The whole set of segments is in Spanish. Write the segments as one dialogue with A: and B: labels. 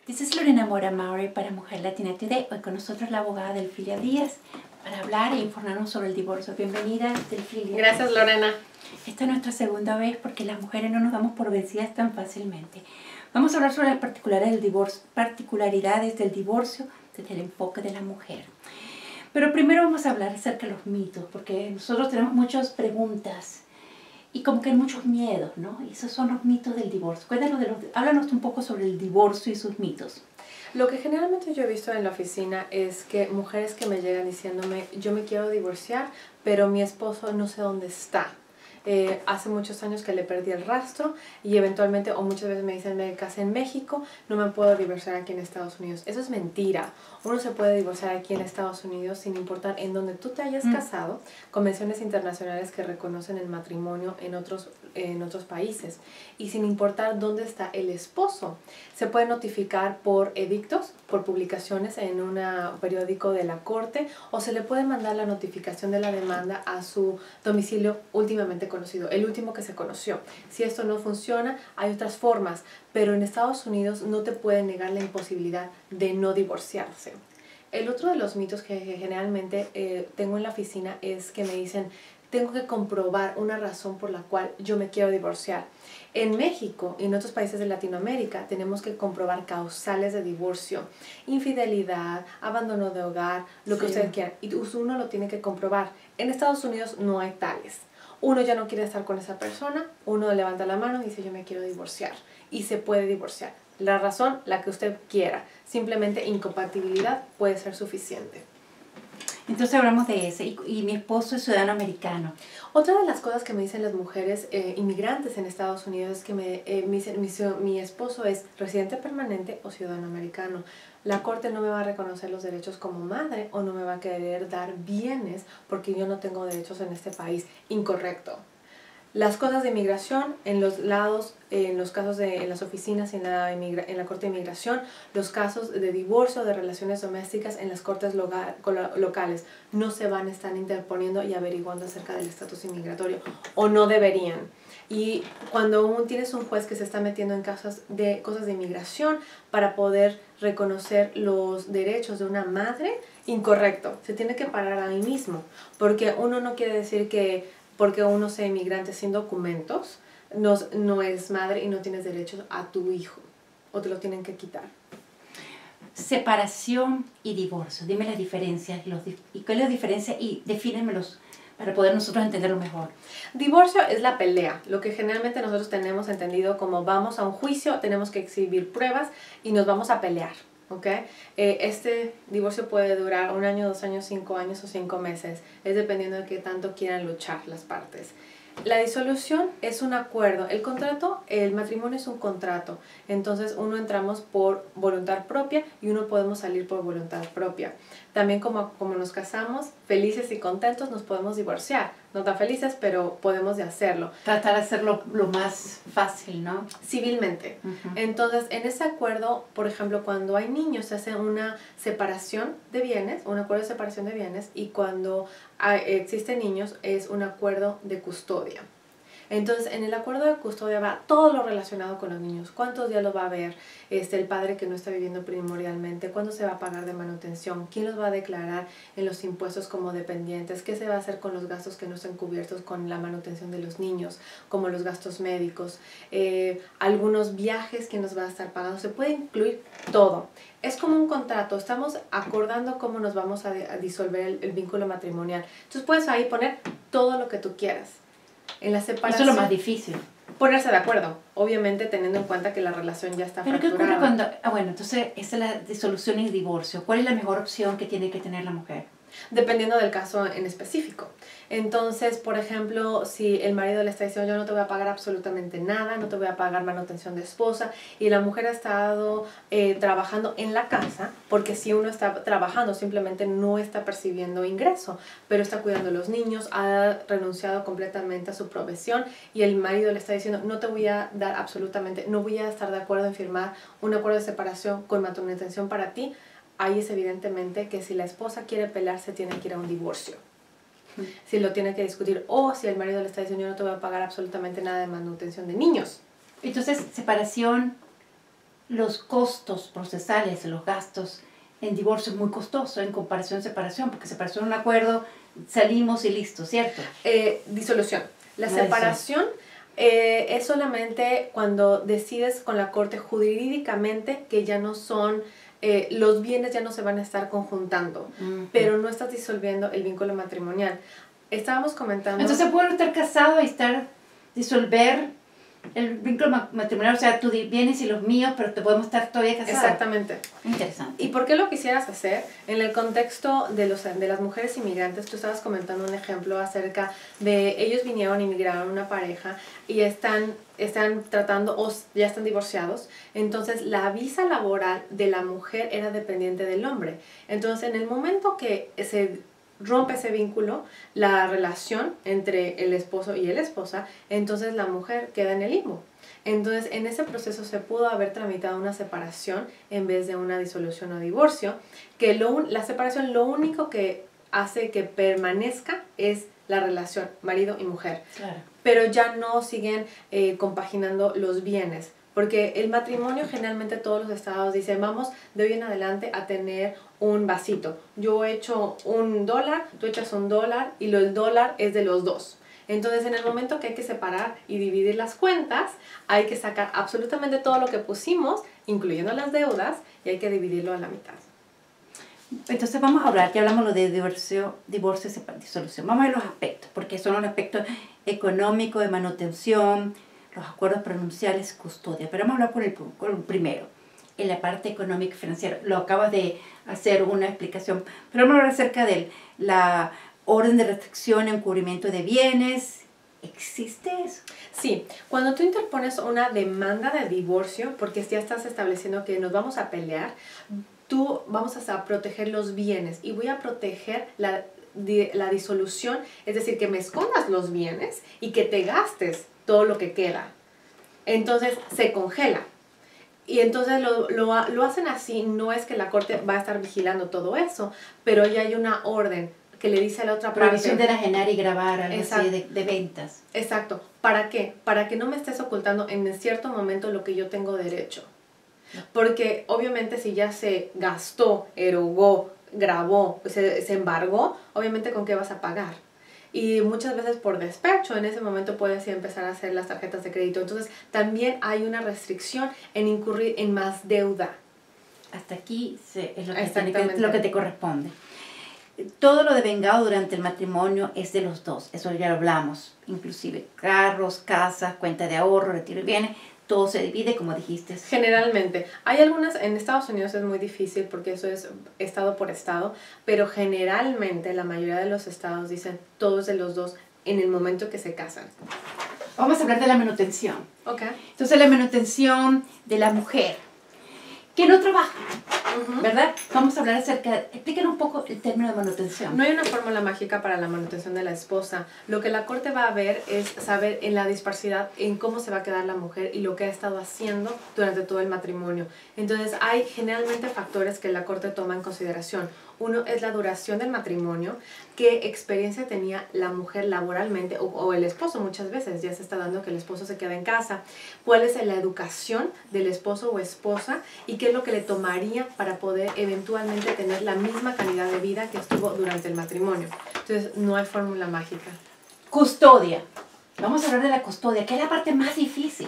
A: This is Lorena Mora Maury para Mujer Latina Today. Hoy con nosotros la abogada Delfilia Díaz para hablar e informarnos sobre el divorcio. Bienvenida, Delfilia.
B: Gracias, Lorena.
A: Esta es nuestra segunda vez porque las mujeres no nos damos por vencidas tan fácilmente. Vamos a hablar sobre las particularidades del divorcio desde el enfoque de la mujer. Pero primero vamos a hablar acerca de los mitos, porque nosotros tenemos muchas preguntas y como que hay muchos miedos, ¿no? Y esos son los mitos del divorcio. Háblanos un poco sobre el divorcio y sus mitos.
B: Lo que generalmente yo he visto en la oficina es que mujeres que me llegan diciéndome, yo me quiero divorciar, pero mi esposo no sé dónde está. Hace muchos años que le perdí el rastro y eventualmente, o muchas veces me dicen, me casé en México, no me puedo divorciar aquí en Estados Unidos. Eso es mentira. Uno se puede divorciar aquí en Estados Unidos sin importar en dónde tú te hayas casado, convenciones internacionales que reconocen el matrimonio en otros países, y sin importar dónde está el esposo. Se puede notificar por edictos, por publicaciones en un periódico de la corte, o se le puede mandar la notificación de la demanda a su domicilio últimamente conocido, el último que se conoció. Si esto no funciona, hay otras formas, pero en Estados Unidos no te pueden negar la imposibilidad de no divorciarse. El otro de los mitos que generalmente tengo en la oficina es que me dicen, tengo que comprobar una razón por la cual yo me quiero divorciar. En México y en otros países de Latinoamérica tenemos que comprobar causales de divorcio, infidelidad, abandono de hogar, lo que ustedes quieran. Y uno lo tiene que comprobar. En Estados Unidos no hay tales. Uno ya no quiere estar con esa persona, uno levanta la mano y dice yo me quiero divorciar. Y se puede divorciar. La razón, la que usted quiera. Simplemente incompatibilidad puede ser suficiente.
A: Entonces hablamos de ese, y mi esposo es ciudadano americano.
B: Otra de las cosas que me dicen las mujeres inmigrantes en Estados Unidos es que me dicen, mi esposo es residente permanente o ciudadano americano. La corte no me va a reconocer los derechos como madre o no me va a querer dar bienes porque yo no tengo derechos en este país. Incorrecto. Las cosas de inmigración en los lados, en los casos en las oficinas y en la Corte de Inmigración, los casos de divorcio, de relaciones domésticas en las cortes locales no se van a estar interponiendo y averiguando acerca del estatus inmigratorio, o no deberían. Y cuando tienes un juez que se está metiendo en cosas de inmigración para poder reconocer los derechos de una madre, incorrecto, se tiene que parar ahí mismo, porque uno no quiere decir que porque uno sea inmigrante sin documentos, no eres madre y no tienes derechos a tu hijo, o te lo tienen que quitar.
A: Separación y divorcio. Dime las diferencias, y cuál es la diferencia, y defínemelos para poder nosotros entenderlo mejor.
B: Divorcio es la pelea, lo que generalmente nosotros tenemos entendido como vamos a un juicio, tenemos que exhibir pruebas y nos vamos a pelear. ¿Okay? Este divorcio puede durar 1 año, 2 años, 5 años o 5 meses. Es dependiendo de qué tanto quieran luchar las partes. La disolución es un acuerdo. El matrimonio es un contrato. Entonces uno entramos por voluntad propia y uno podemos salir por voluntad propia. También como nos casamos, felices y contentos, nos podemos divorciar. No tan felices, pero podemos de hacerlo.
A: Tratar de hacerlo lo más fácil, ¿no?
B: Civilmente. Entonces, en ese acuerdo, por ejemplo, cuando hay niños, se hace una separación de bienes, un acuerdo de separación de bienes, y cuando existen niños, es un acuerdo de custodia. Entonces, en el acuerdo de custodia va todo lo relacionado con los niños. ¿Cuántos días los va a ver el padre que no está viviendo primordialmente? ¿Cuándo se va a pagar de manutención? ¿Quién los va a declarar en los impuestos como dependientes? ¿Qué se va a hacer con los gastos que no están cubiertos con la manutención de los niños? Como los gastos médicos, algunos viajes que nos va a estar pagando. Se puede incluir todo. Es como un contrato. Estamos acordando cómo nos vamos a disolver el vínculo matrimonial. Entonces, puedes ahí poner todo lo que tú quieras. En la separación,
A: eso es lo más difícil.
B: Ponerse de acuerdo, obviamente teniendo en cuenta que la relación ya está fracturada.
A: ¿Pero qué ocurre cuando...? Bueno, entonces esa es la disolución y divorcio. ¿Cuál es la mejor opción que tiene que tener la mujer?
B: Dependiendo del caso en específico. Entonces, por ejemplo, si el marido le está diciendo yo no te voy a pagar absolutamente nada, no te voy a pagar manutención de esposa, y la mujer ha estado trabajando en la casa, porque si uno está trabajando simplemente no está percibiendo ingreso, pero está cuidando a los niños, ha renunciado completamente a su profesión, y el marido le está diciendo no te voy a dar absolutamente, no voy a estar de acuerdo en firmar un acuerdo de separación con manutención para ti. Ahí es evidentemente que si la esposa quiere pelearse tiene que ir a un divorcio. Si lo tiene que discutir, o si el marido le está diciendo yo no te voy a pagar absolutamente nada de manutención de niños.
A: Entonces, separación los costos procesales, los gastos en divorcio es muy costoso en comparación a separación, porque separación es un acuerdo, salimos y listo, ¿cierto?
B: Disolución. La separación es solamente cuando decides con la corte jurídicamente que ya no son, los bienes ya no se van a estar conjuntando, pero no estás disolviendo el vínculo matrimonial. Estábamos comentando...
A: Entonces puedo estar casado y disolver el vínculo matrimonial, o sea, tus bienes y los míos, pero te podemos estar todavía casados.
B: Exactamente.
A: Interesante.
B: ¿Y por qué lo quisieras hacer? En el contexto de las mujeres inmigrantes, tú estabas comentando un ejemplo acerca de ellos vinieron, inmigraron una pareja y están tratando o ya están divorciados. Entonces, la visa laboral de la mujer era dependiente del hombre. Entonces, en el momento que se rompe ese vínculo, la relación entre el esposo y la esposa, entonces la mujer queda en el limbo. Entonces, en ese proceso se pudo haber tramitado una separación en vez de una disolución o divorcio, que la separación lo único que hace que permanezca es la relación marido y mujer.
A: Claro.
B: Pero ya no siguen compaginando los bienes. Porque el matrimonio generalmente todos los estados dicen, vamos de hoy en adelante a tener un vasito. Yo echo $1, tú echas $1 y el dólar es de los dos. Entonces, en el momento que hay que separar y dividir las cuentas, hay que sacar absolutamente todo lo que pusimos, incluyendo las deudas, y hay que dividirlo a la mitad.
A: Entonces vamos a hablar, ya hablamos lo de divorcio, disolución. Vamos a ver los aspectos, porque son los aspectos económicos, de manutención, los acuerdos pronunciales, custodia. Pero vamos a hablar con el primero, en la parte económica y financiera. Lo acabas de hacer una explicación, pero vamos a hablar acerca de la orden de restricción en cubrimiento de bienes. ¿Existe eso?
B: Sí, cuando tú interpones una demanda de divorcio, porque ya estás estableciendo que nos vamos a pelear, tú vamos a proteger los bienes y voy a proteger la disolución, es decir, que me escondas los bienes y que te gastes todo lo que queda. Entonces se congela. Y entonces lo hacen así, no es que la corte va a estar vigilando todo eso, pero ya hay una orden que le dice a la otra parte.
A: Prohibición de enajenar y grabar, algo así de ventas.
B: Exacto. ¿Para qué? Para que no me estés ocultando en cierto momento lo que yo tengo derecho. Porque obviamente si ya se gastó, erogó, grabó, se embargó, obviamente ¿con qué vas a pagar? Y muchas veces por despecho, en ese momento puedes empezar a hacer las tarjetas de crédito. Entonces también hay una restricción en incurrir en más deuda.
A: Hasta aquí es lo que te corresponde. Todo lo devengado durante el matrimonio es de los dos, eso ya lo hablamos, inclusive carros, casas, cuenta de ahorro, retiro de bienes, todo se divide como dijiste.
B: Generalmente, hay algunas, en Estados Unidos es muy difícil porque eso es estado por estado, pero generalmente la mayoría de los estados dicen todos de los dos en el momento que se casan.
A: Vamos a hablar de la manutención.
B: Okay.
A: Entonces la manutención de la mujer que no trabaja, ¿verdad? Vamos a hablar explíquenos un poco el término de manutención.
B: No hay una fórmula mágica para la manutención de la esposa. Lo que la corte va a ver es saber en la disparidad en cómo se va a quedar la mujer y lo que ha estado haciendo durante todo el matrimonio. Entonces hay generalmente factores que la corte toma en consideración. Uno es la duración del matrimonio, qué experiencia tenía la mujer laboralmente o el esposo muchas veces, ya se está dando que el esposo se queda en casa, cuál es la educación del esposo o esposa y qué es lo que le tomaría para poder eventualmente tener la misma calidad de vida que estuvo durante el matrimonio. Entonces no hay fórmula mágica.
A: Custodia. Vamos a hablar de la custodia, que es la parte más difícil,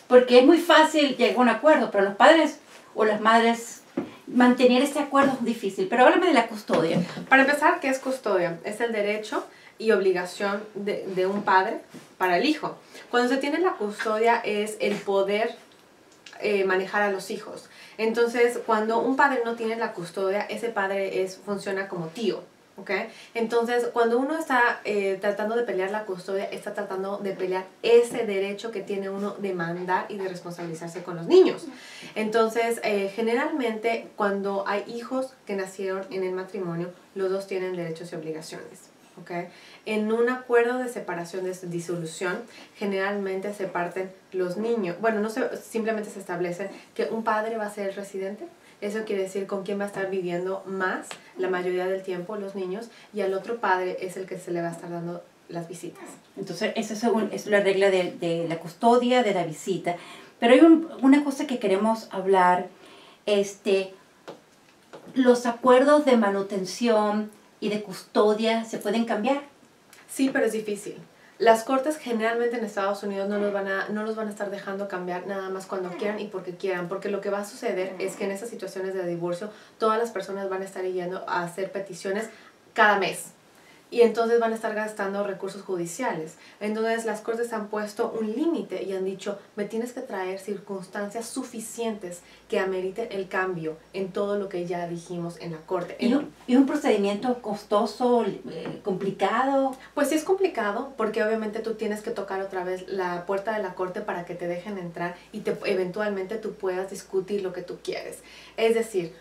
A: porque es muy fácil llegar a un acuerdo, pero los padres o las madres mantener este acuerdo es difícil. Pero háblame de la custodia.
B: Para empezar, ¿qué es custodia? Es el derecho y obligación de un padre para el hijo. Cuando se tiene la custodia es el poder manejar a los hijos. Entonces, cuando un padre no tiene la custodia, ese padre funciona como tío. ¿Okay? Entonces, cuando uno está tratando de pelear la custodia, está tratando de pelear ese derecho que tiene uno de mandar y de responsabilizarse con los niños. Entonces, generalmente, cuando hay hijos que nacieron en el matrimonio, los dos tienen derechos y obligaciones. ¿Okay? En un acuerdo de separación, de disolución, generalmente se parten los niños. Bueno, simplemente se establece que un padre va a ser el residente. Eso quiere decir con quién va a estar viviendo más la mayoría del tiempo los niños, y al otro padre es el que se le va a estar dando las visitas.
A: Entonces, eso es la regla de la custodia, de la visita. Pero hay una cosa que queremos hablar, los acuerdos de manutención y de custodia se pueden cambiar.
B: Sí, pero es difícil. Las cortes generalmente en Estados Unidos no los van a estar dejando cambiar nada más cuando quieran y porque quieran, porque lo que va a suceder es que en esas situaciones de divorcio todas las personas van a estar yendo a hacer peticiones cada mes. Y entonces van a estar gastando recursos judiciales. Entonces las cortes han puesto un límite y han dicho, me tienes que traer circunstancias suficientes que ameriten el cambio en todo lo que ya dijimos en la corte.
A: ¿Y un procedimiento costoso, complicado?
B: Pues sí es complicado porque obviamente tú tienes que tocar otra vez la puerta de la corte para que te dejen entrar y eventualmente tú puedas discutir lo que tú quieres. Es decir,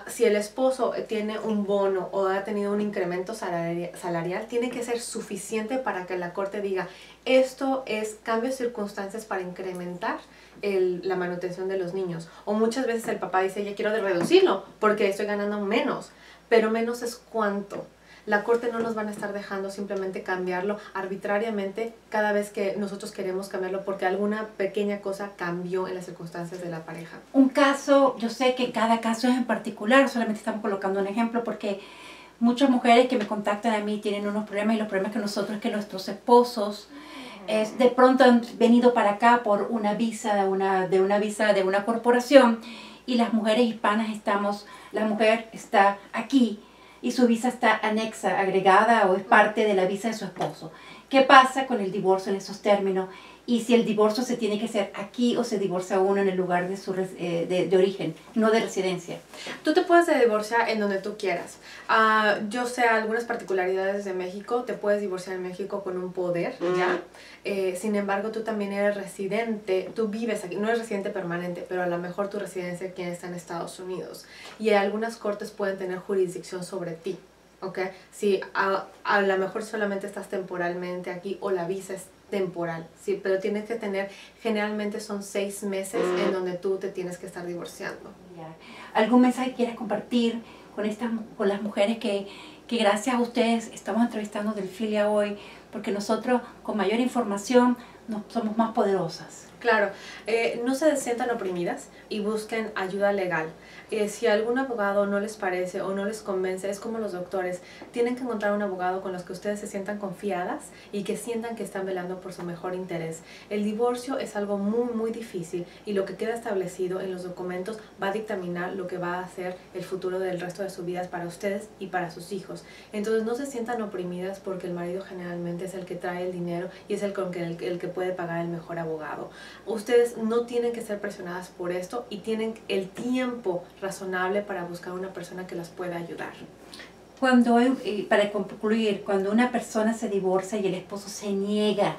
B: si el esposo tiene un bono o ha tenido un incremento salarial, tiene que ser suficiente para que la corte diga, esto es cambio de circunstancias para incrementar la manutención de los niños. O muchas veces el papá dice, ya quiero reducirlo porque estoy ganando menos, pero menos es cuánto. La corte no nos van a estar dejando simplemente cambiarlo arbitrariamente cada vez que nosotros queremos cambiarlo porque alguna pequeña cosa cambió en las circunstancias de la pareja.
A: Un caso, yo sé que cada caso es en particular, solamente estamos colocando un ejemplo porque muchas mujeres que me contactan a mí tienen unos problemas y los problemas que nosotros, que nuestros esposos de pronto han venido para acá por una visa de una corporación y las mujeres hispanas la mujer está aquí y su visa está anexa, agregada o es parte de la visa de su esposo. ¿Qué pasa con el divorcio en esos términos? Y si el divorcio se tiene que hacer aquí o se divorcia uno en el lugar de origen, no de residencia.
B: Tú te puedes divorciar en donde tú quieras. Yo sé algunas particularidades de México. Te puedes divorciar en México con un poder, ¿ya? Sin embargo, tú también eres residente. Tú vives aquí. No eres residente permanente, pero a lo mejor tu residencia aquí está en Estados Unidos. Y algunas cortes pueden tener jurisdicción sobre ti. ¿Okay? Si a lo mejor solamente estás temporalmente aquí o la visa es temporal, sí, pero tienes que tener, generalmente son 6 meses en donde tú te tienes que estar divorciando.
A: ¿Algún mensaje quieres compartir con las mujeres que gracias a ustedes estamos entrevistando del Filia hoy? Porque nosotros con mayor información somos más poderosas.
B: Claro, no se sientan oprimidas y busquen ayuda legal. Si algún abogado no les parece o no les convence, es como los doctores, tienen que encontrar un abogado con los que ustedes se sientan confiadas y que sientan que están velando por su mejor interés. El divorcio es algo muy, muy difícil y lo que queda establecido en los documentos va a dictaminar lo que va a ser el futuro del resto de sus vidas para ustedes y para sus hijos. Entonces no se sientan oprimidas porque el marido generalmente es el que trae el dinero y es el que puede pagar el mejor abogado. Ustedes no tienen que ser presionadas por esto y tienen el tiempo razonable para buscar una persona que las pueda ayudar.
A: Para concluir, cuando una persona se divorcia y el esposo se niega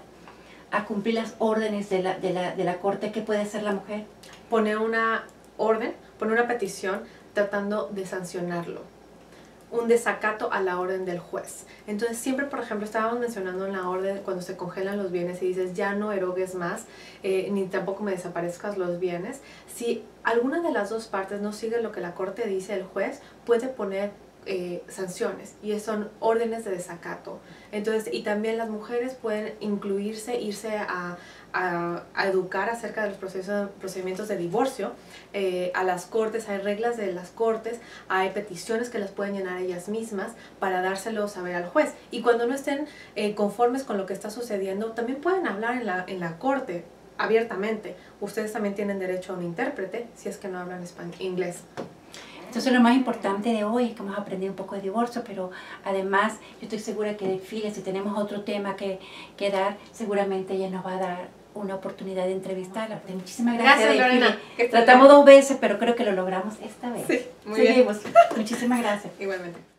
A: a cumplir las órdenes de la corte, ¿qué puede hacer la mujer?
B: Poner una orden, poner una petición tratando de sancionarlo. Un desacato a la orden del juez. Entonces siempre, por ejemplo, estábamos mencionando en la orden cuando se congelan los bienes y dices ya no erogues más, ni tampoco me desaparezcas los bienes. Si alguna de las dos partes no sigue lo que la corte dice, el juez puede poner sanciones y son órdenes de desacato. Entonces, y también las mujeres pueden irse a educar acerca de los procedimientos de divorcio a las cortes. Hay reglas de las cortes, hay peticiones que las pueden llenar ellas mismas para dárselo a saber al juez, y cuando no estén conformes con lo que está sucediendo también pueden hablar en la corte abiertamente. Ustedes también tienen derecho a un intérprete si es que no hablan inglés.
A: Entonces lo más importante de hoy es que hemos aprendido un poco de divorcio, pero además yo estoy segura que de Filia, si tenemos otro tema que dar, seguramente ella nos va a dar una oportunidad de entrevistarla. Muchísimas gracias,
B: Lorena.
A: Tratamos 2 veces, pero creo que lo logramos esta vez.
B: Sí, muy
A: Seguimos.
B: bien.
A: Muchísimas gracias.
B: Igualmente.